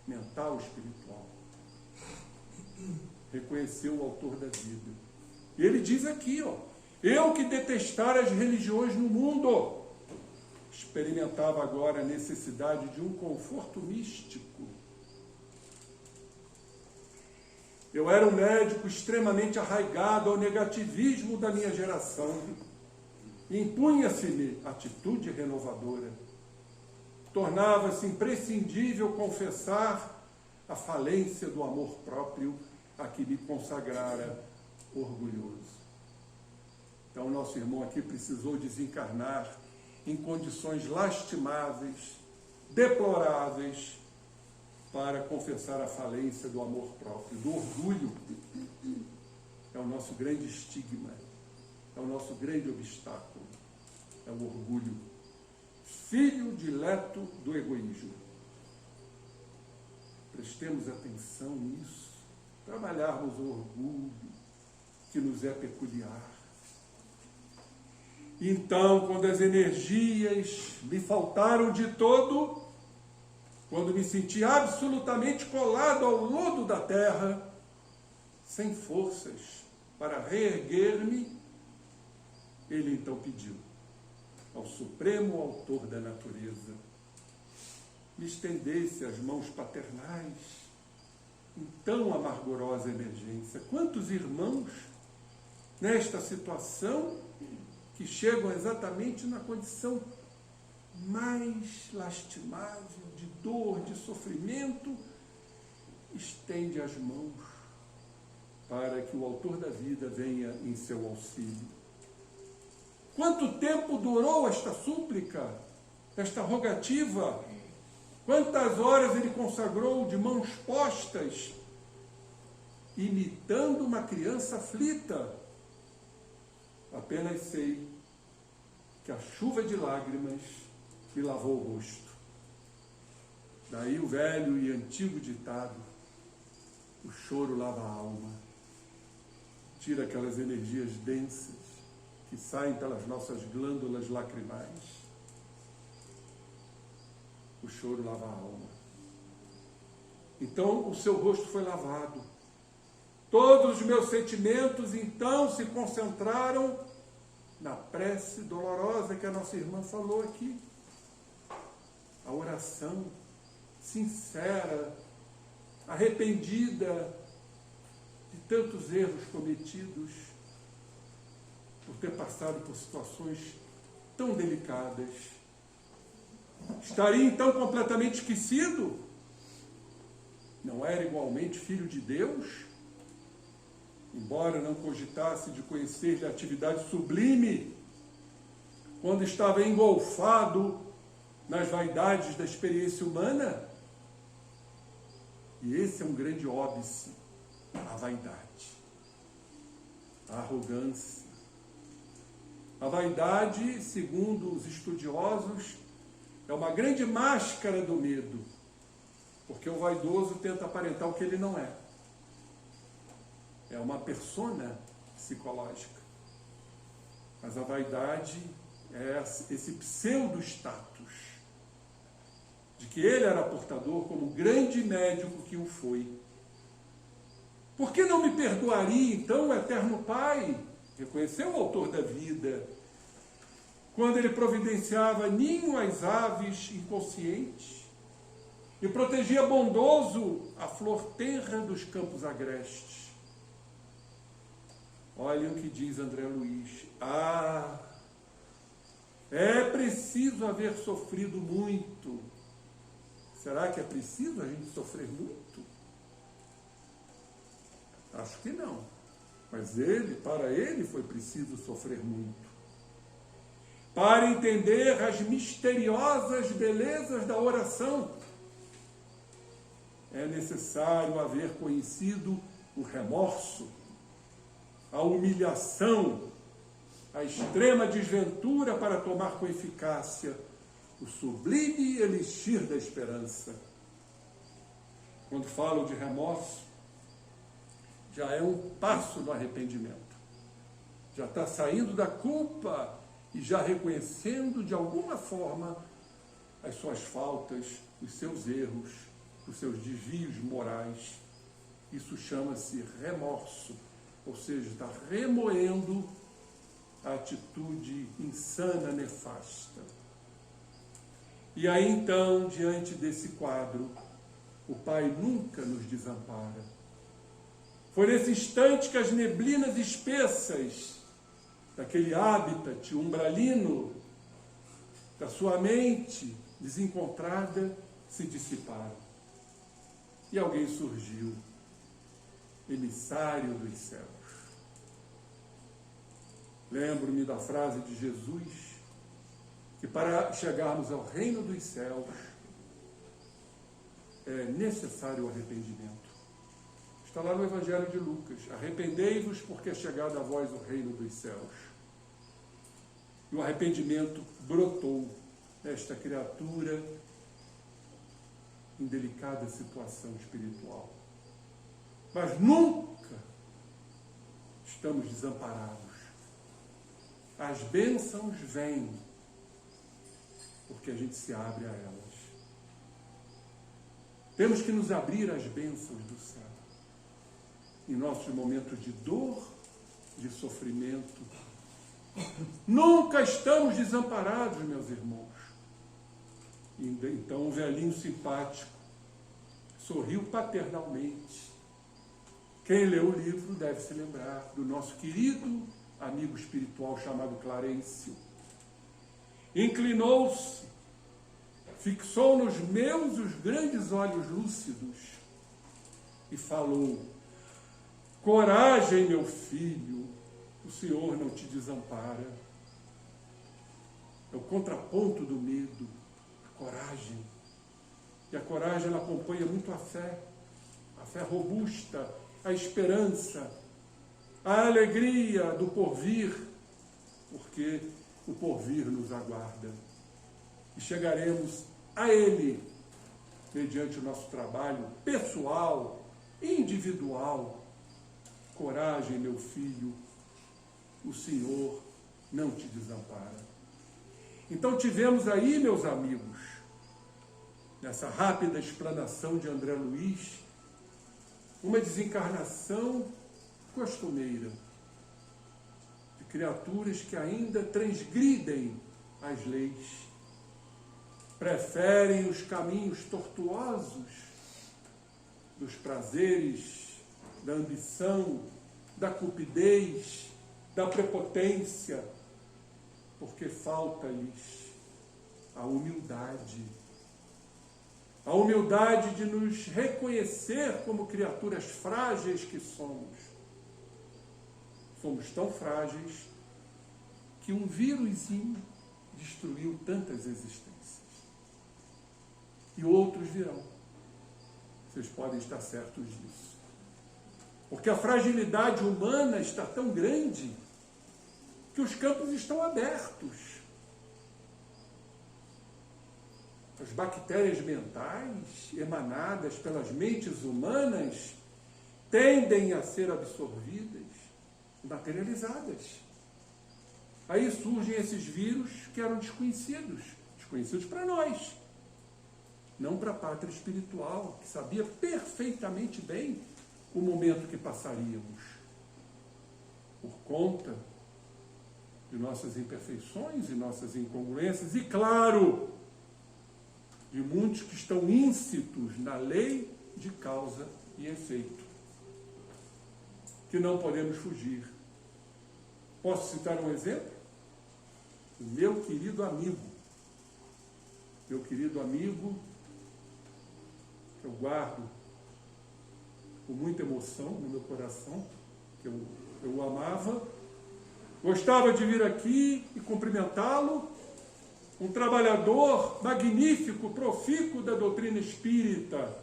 mental, espiritual. Reconheceu o autor da vida. E ele diz aqui, eu que detestar as religiões no mundo, experimentava agora a necessidade de um conforto místico. Eu era um médico extremamente arraigado ao negativismo da minha geração. Impunha-se-me atitude renovadora. Tornava-se imprescindível confessar a falência do amor próprio a que me consagrara orgulhoso. Então, nosso irmão aqui precisou desencarnar em condições lastimáveis, deploráveis, para confessar a falência do amor próprio, do orgulho. É o nosso grande estigma, é o nosso grande obstáculo, é o orgulho. Filho dileto do egoísmo. Prestemos atenção nisso, trabalharmos o orgulho que nos é peculiar. Então, quando as energias me faltaram de todo, quando me senti absolutamente colado ao lodo da terra, sem forças para reerguer-me, ele então pediu ao Supremo Autor da natureza, me estendesse as mãos paternais em tão amargorosa emergência. Quantos irmãos nesta situação que chegam exatamente na condição mais lastimável, de dor, de sofrimento, estende as mãos para que o Autor da vida venha em seu auxílio. Quanto tempo durou esta súplica, esta rogativa? Quantas horas ele consagrou de mãos postas, imitando uma criança aflita? Apenas sei que a chuva de lágrimas me lavou o rosto. Daí o velho e antigo ditado, o choro lava a alma, tira aquelas energias densas que saem pelas nossas glândulas lacrimais. O choro lava a alma. Então o seu rosto foi lavado. Todos os meus sentimentos então se concentraram na prece dolorosa que a nossa irmã falou aqui. A oração sincera, arrependida de tantos erros cometidos, por ter passado por situações tão delicadas. Estaria então completamente esquecido? Não era igualmente filho de Deus? Embora não cogitasse de conhecer-lhe a atividade sublime, quando estava engolfado nas vaidades da experiência humana? E esse é um grande óbice, a vaidade, a arrogância. A vaidade, segundo os estudiosos, é uma grande máscara do medo, porque o vaidoso tenta aparentar o que ele não é. é uma persona psicológica. Mas a vaidade é esse pseudo-status de que ele era portador como grande médico que o foi. Por que não me perdoaria, então, o eterno Pai? Reconheceu o autor da vida, quando ele providenciava ninho às aves inconscientes e protegia bondoso a flor tenra dos campos agrestes. Olhem o que diz André Luiz. É preciso haver sofrido muito. Será que é preciso a gente sofrer muito? Acho que não. Mas para ele foi preciso sofrer muito. Para entender as misteriosas belezas da oração, é necessário haver conhecido o remorso, a humilhação, a extrema desventura para tomar com eficácia o sublime elixir da esperança. Quando falo de remorso, já é um passo no arrependimento. Já está saindo da culpa e já reconhecendo de alguma forma as suas faltas, os seus erros, os seus desvios morais. Isso chama-se remorso, ou seja, está remoendo a atitude insana, nefasta. E aí então, diante desse quadro, o Pai nunca nos desampara. Foi nesse instante que as neblinas espessas daquele habitat umbralino da sua mente desencontrada se dissiparam. E alguém surgiu, emissário dos céus. Lembro-me da frase de Jesus, que para chegarmos ao reino dos céus é necessário o arrependimento. Está lá no Evangelho de Lucas. Arrependei-vos porque é chegado a vós o reino dos céus. E o arrependimento brotou nesta criatura em delicada situação espiritual. Mas nunca estamos desamparados. As bênçãos vêm porque a gente se abre a elas. Temos que nos abrir às bênçãos do céu. Em nossos momentos de dor, de sofrimento. Nunca estamos desamparados, meus irmãos. Então o velhinho simpático sorriu paternalmente. Quem leu o livro deve se lembrar do nosso querido amigo espiritual chamado Clarencio. Inclinou-se, fixou nos meus os grandes olhos lúcidos e falou: coragem, meu filho, o Senhor não te desampara. É o contraponto do medo, a coragem. E a coragem, ela acompanha muito a fé robusta, a esperança, a alegria do porvir, porque o porvir nos aguarda. E chegaremos a Ele, mediante o nosso trabalho pessoal, individual. Coragem, meu filho, o Senhor não te desampara. Então tivemos aí, meus amigos, nessa rápida explanação de André Luiz, uma desencarnação costumeira de criaturas que ainda transgridem as leis, preferem os caminhos tortuosos dos prazeres, da ambição, da cupidez, da prepotência, porque falta-lhes a humildade de nos reconhecer como criaturas frágeis que somos. Somos tão frágeis que um vírusinho destruiu tantas existências. E outros virão. Vocês podem estar certos disso. Porque a fragilidade humana está tão grande que os campos estão abertos. As bactérias mentais emanadas pelas mentes humanas tendem a ser absorvidas, materializadas. Aí surgem esses vírus que eram desconhecidos para nós, não para a pátria espiritual, que sabia perfeitamente bem o momento que passaríamos, por conta de nossas imperfeições e nossas incongruências, e claro, de muitos que estão íncitos na lei de causa e efeito, que não podemos fugir. Posso citar um exemplo? O meu querido amigo, que eu guardo com muita emoção no meu coração, que eu o amava, gostava de vir aqui e cumprimentá-lo, um trabalhador magnífico, profícuo da doutrina espírita,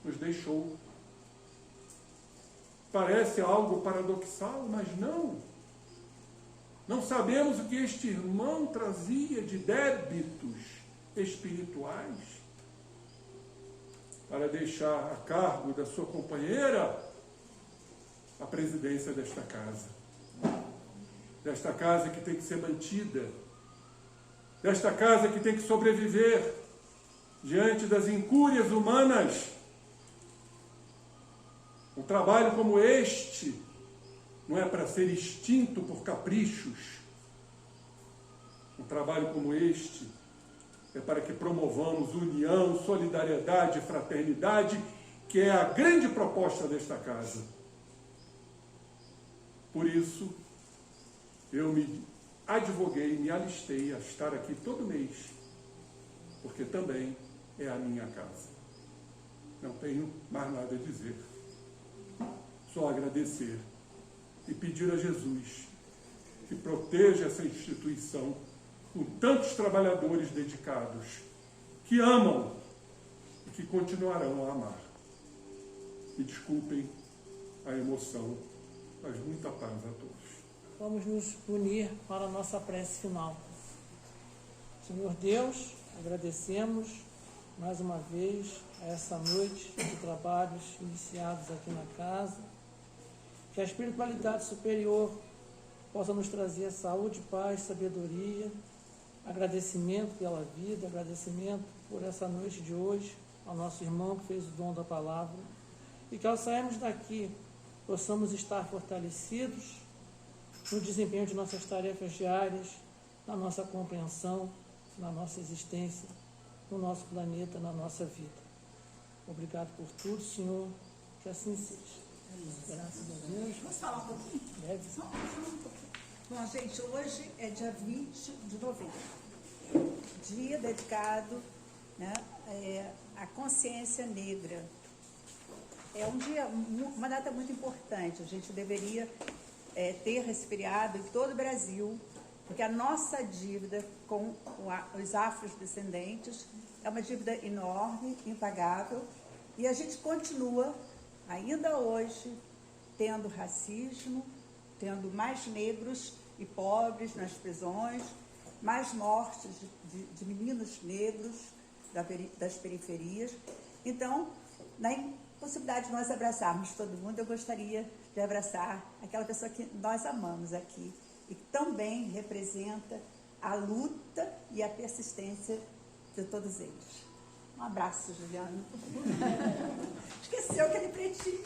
nos deixou. Parece algo paradoxal, mas não. Não sabemos o que este irmão trazia de débitos espirituais para deixar a cargo da sua companheira a presidência desta casa que tem que ser mantida, desta casa que tem que sobreviver diante das incúrias humanas. Um trabalho como este não é para ser extinto por caprichos. Um trabalho como este é para que promovamos união, solidariedade e fraternidade, que é a grande proposta desta casa. Por isso, eu me advoguei, me alistei a estar aqui todo mês, porque também é a minha casa. Não tenho mais nada a dizer. Só agradecer e pedir a Jesus que proteja essa instituição com tantos trabalhadores dedicados que amam e que continuarão a amar. Me desculpem a emoção, mas muita paz a todos. Vamos nos unir para a nossa prece final. Senhor Deus, agradecemos mais uma vez a essa noite de trabalhos iniciados aqui na casa. Que a espiritualidade superior possa nos trazer saúde, paz, sabedoria, agradecimento pela vida, agradecimento por essa noite de hoje, ao nosso irmão que fez o dom da palavra, e que ao sairmos daqui possamos estar fortalecidos no desempenho de nossas tarefas diárias, na nossa compreensão, na nossa existência, no nosso planeta, na nossa vida. Obrigado por tudo, Senhor, que assim seja. Graças a Deus. Posso falar um pouquinho? Deve. Só um pouquinho. Bom, gente, hoje é dia 20 de novembro, dia dedicado, né, à consciência negra. É um dia, uma data muito importante. A gente deveria ter esse feriado em todo o Brasil, porque a nossa dívida com os afrodescendentes é uma dívida enorme, impagável, e a gente continua, ainda hoje, tendo racismo, tendo mais negros e pobres nas prisões, mais mortes de meninos negros das periferias. Então, na impossibilidade de nós abraçarmos todo mundo, eu gostaria de abraçar aquela pessoa que nós amamos aqui e que também representa a luta e a persistência de todos eles. Um abraço, Juliana. Esqueceu aquele pretinho.